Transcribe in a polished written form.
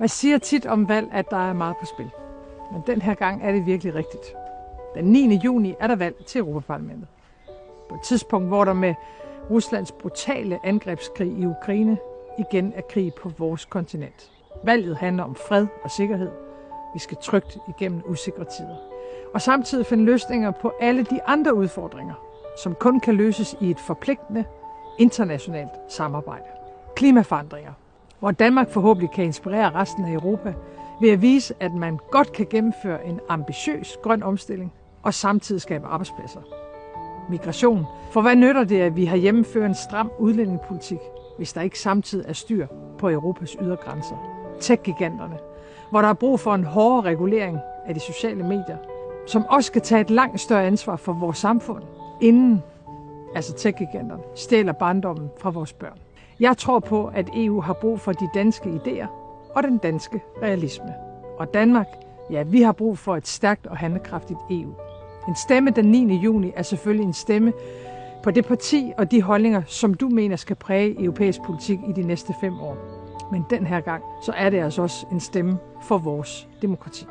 Man siger tit om valg, at der er meget på spil. Men den her gang er det virkelig rigtigt. Den 9. juni er der valg til Europaparlamentet. På et tidspunkt, hvor der med Ruslands brutale angrebskrig i Ukraine igen er krig på vores kontinent. Valget handler om fred og sikkerhed. Vi skal trygt igennem usikre tider. Og samtidig finde løsninger på alle de andre udfordringer, som kun kan løses i et forpligtende internationalt samarbejde. Klimaforandringer, hvor Danmark forhåbentlig kan inspirere resten af Europa ved at vise, at man godt kan gennemføre en ambitiøs grøn omstilling og samtidig skabe arbejdspladser. Migration. For hvad nytter det, at vi har hjemmeført en stram udlændingepolitik, hvis der ikke samtidig er styr på Europas ydre grænser? Tech-giganterne, hvor der er brug for en hårdere regulering af de sociale medier, som også skal tage et langt større ansvar for vores samfund, inden tech-giganterne stjæler barndommen fra vores børn. Jeg tror på, at EU har brug for de danske idéer og den danske realisme. Og Danmark, ja, vi har brug for et stærkt og handlekraftigt EU. En stemme den 9. juni er selvfølgelig en stemme på det parti og de holdninger, som du mener skal præge europæisk politik i de næste 5 år. Men den her gang, så er det altså også en stemme for vores demokrati.